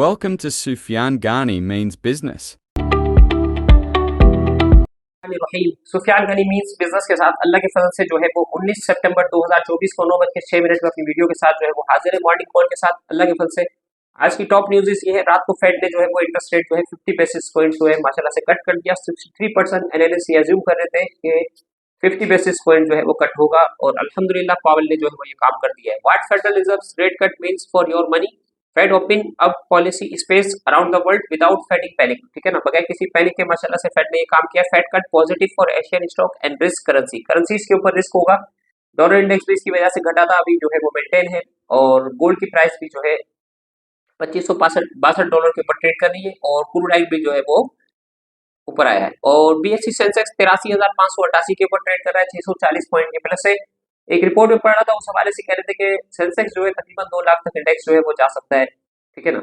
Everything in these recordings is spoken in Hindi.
Welcome to Sufyan Ghani Means Business. Rahim Sufiyan Ghani means business के साथ अल्लाह के फजल से जो है वो 19 सितंबर 2024 को 9:06 में अपनी वीडियो के साथ जो है वो हाजिर है मॉर्निंग कॉल के साथ अल्लाह के फजल से। आज की टॉप न्यूज ये है, रात को फेड ने जो है वो इंटरेस्ट रेट जो है 50 बेसिस पॉइंट जो है माशाल्लाह से कट कर दिया। 63% एनालिस्ट एज्यूम कर रहे थे कि 50 बेसिस पॉइंट जो है वो कट होगा और अल्हम्दुलिल्लाह पावेल ने जो है वो ये काम कर दिया है। What federal reserve rate cut means for your money, fed open up policy space around the world without fading panic. ठीक है ना, बगैर किसी पैनिक के माशाल्लाह से फेड ने ये काम किया। Fed cut positive for Asian stock and risk currencies के ऊपर रिस्क होगा। डॉलर इंडेक्स भी इसकी वजह से घटा था, अभी जो है वो मेंटेन है और गोल्ड की प्राइस भी जो है $2562 के ऊपर ट्रेड कर रही है और क्रूड ऑयल भी जो है वो ऊपर आया है। और बीएसई सेंसेक्स 83,588 के ऊपर ट्रेड कर रहा है 640 पॉइंट के प्लस से। एक रिपोर्ट में पढ़ रहा था, उस हवाले से कह रहे थे कि सेंसेक्स जो है तकरीबन 2 लाख तक इंडेक्स जो है वो जा सकता है। ठीक है ना,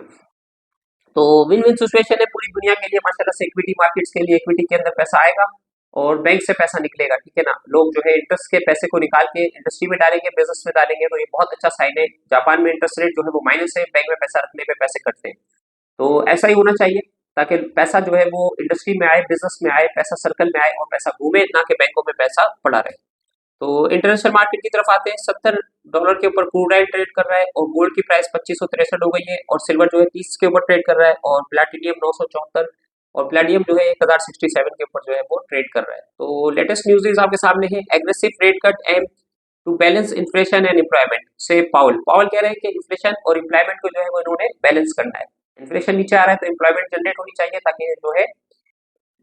तो विन विन सिचुएशन है पूरी दुनिया के लिए माशाल्लाह से। इक्विटी मार्केट्स के लिए इक्विटी के अंदर पैसा आएगा और बैंक से पैसा निकलेगा। ठीक है ना, लोग जो है इंटरेस्ट के पैसे को निकाल के इंडस्ट्री में डालेंगे, बिजनेस में डालेंगे, तो ये बहुत अच्छा साइन है। जापान में इंटरेस्ट रेट जो है वो माइनस है, बैंक में पैसा रखने पे पैसे कटते हैं, तो ऐसा ही होना चाहिए ताकि पैसा जो है वो इंडस्ट्री में आए, बिजनेस में आए, पैसा सर्कल में आए और पैसा घूमे, ना कि बैंकों में पैसा पड़ा रहे। तो इंटरनेशनल मार्केट की तरफ आते हैं। $70 के ऊपर क्रूड ऑयल ट्रेड कर रहा है और गोल्ड की प्राइस 2563 हो गई है और सिल्वर जो है 30 के ऊपर ट्रेड कर रहा है और प्लैटिनियम 974 और प्लेडियम जो है 1067 के ऊपर जो है वो ट्रेड कर रहा है। तो लेटेस्ट न्यूज़ आपके सामने है। Aggressive rate cut aim to balance inflation and employment से पावल कह रहे हैं कि इन्फ्लेशन और एम्प्लॉयमेंट को जो है वो इन्होंने बैलेंस करना है। इन्फ्लेशन नीचे आ रहा है तो एम्प्लॉयमेंट जनरेट होनी चाहिए ताकि जो है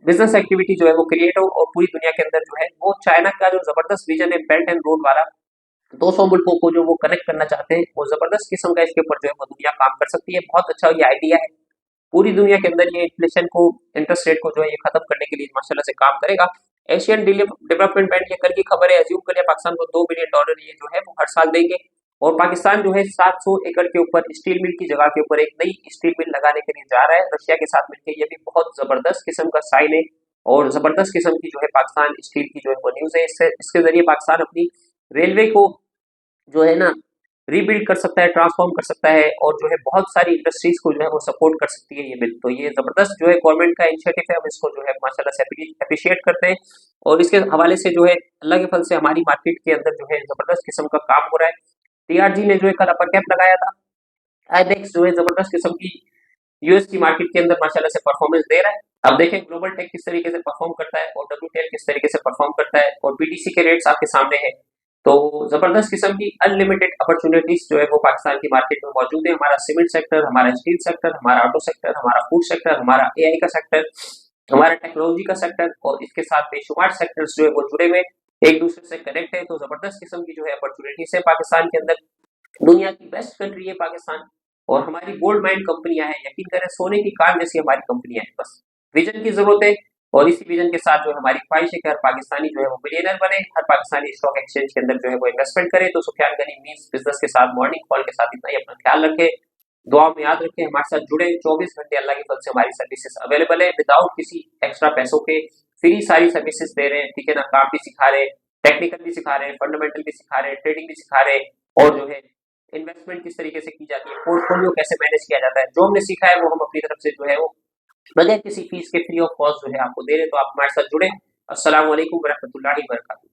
बिजनेस एक्टिविटी जो है वो क्रिएट हो और पूरी दुनिया के अंदर जो है वो चाइना का जो जबरदस्त विजन है बेल्ट एंड रोड वाला, 200 मुल्कों को जो वो कनेक्ट करना चाहते हैं, वो जबरदस्त किस्म का इसके ऊपर जो है वो दुनिया काम कर सकती है। बहुत अच्छा ये आइडिया है। पूरी दुनिया के अंदर ये इन्फ्लेशन को, इंटरेस्ट रेट को जो है ये खत्म करने के लिए माशाल्लाह से काम करेगा। एशियन डेवलपमेंट बैंक, ये कल की खबर है, एज्यूम करिए पाकिस्तान को $2 बिलियन ये जो है वो हर साल देंगे और पाकिस्तान जो है 700 एकड़ के ऊपर स्टील मिल की जगह के ऊपर एक नई स्टील मिल लगाने के लिए जा रहा है रशिया के साथ मिलकर। ये भी बहुत जबरदस्त किस्म का साइन है और जबरदस्त किस्म की जो है पाकिस्तान स्टील की जो है वो न्यूज है। इसके जरिए पाकिस्तान अपनी रेलवे को जो है ना रीबिल्ड कर सकता है, ट्रांसफॉर्म कर सकता है और जो है बहुत सारी इंडस्ट्रीज को जो है वो सपोर्ट कर सकती है ये बिल। तो ये जबरदस्त जो है गवर्नमेंट का इनिशिएटिव है, हम इसको जो है माशाल्लाह से अप्रिशिएट करते हैं और इसके हवाले से जो है अल्लाह के फल से हमारी मार्केट के अंदर जो है जबरदस्त किस्म का काम हो रहा है। टीआरजी ने जो है कल अपर कैप लगाया था। आईबेक्स जो है जबरदस्त किस्म की यूएस की मार्केट के अंदर माशाल्लाह से परफॉर्मेंस दे रहा है। अब देखें ग्लोबल टेक किस तरीके से परफॉर्म करता है और डब्ल्यूटीएल किस तरीके से परफॉर्म करता है और बीटीसी के रेट्स आपके सामने है। तो जबरदस्त किस्म की अनलिमिटेड अपॉर्चुनिटीज जो है वो पाकिस्तान की मार्केट में मौजूद है। हमारा सीमेंट सेक्टर, हमारा स्टील सेक्टर, हमारा ऑटो सेक्टर, हमारा फूड सेक्टर, हमारा एआई का सेक्टर, हमारा टेक्नोलॉजी का सेक्टर और इसके साथ बेशुमार सेक्टर्स जो है वो जुड़े हुए एक दूसरे से कनेक्ट है। तो जबरदस्त किस्म की जो है अपॉर्चुनिटीज है पाकिस्तान के अंदर। दुनिया की बेस्ट कंट्री है पाकिस्तान और हमारी गोल्ड माइन कंपनियां हैं, यकीन करें सोने की कान जैसी हमारी कंपनियां हैं। बस विजन की जरूरत है और इसी विजन के साथ जो हमारी ख्वाहिश है कि हर पाकिस्तानी जो है वो बिलियनर बने, हर पाकिस्तानी स्टॉक एक्सचेंज के अंदर जो है वो इन्वेस्टमेंट करे। तो सुफियान गनी मींस बिजनेस के साथ मॉर्निंग कॉल के साथ इतना ही। अपना ख्याल रखें, दुआ में याद रखें, हमारे साथ जुड़े। 24 घंटे अल्लाह की फजल से हमारी सर्विसेज अवेलेबल है विदाउट किसी एक्स्ट्रा पैसों के। फ्री सारी सर्विसेज दे रहे हैं। ठीक है ना, काम भी सिखा रहे हैं, टेक्निकल भी सिखा रहे हैं, फंडामेंटल भी सिखा रहे हैं, ट्रेडिंग भी सिखा रहे हैं और जो है इन्वेस्टमेंट किस तरीके से की जाती है, पोर्टफोलियो कैसे मैनेज किया जाता है। जो हमने सीखा है वो हम अपनी तरफ से जो है वो बगैर किसी फीस के फ्री ऑफ कॉस्ट जो है आपको दे रहे हैं। तो आप हमारे साथ जुड़े। अस्सलाम वालेकुम व रहमतुल्लाहि व बरकातहू।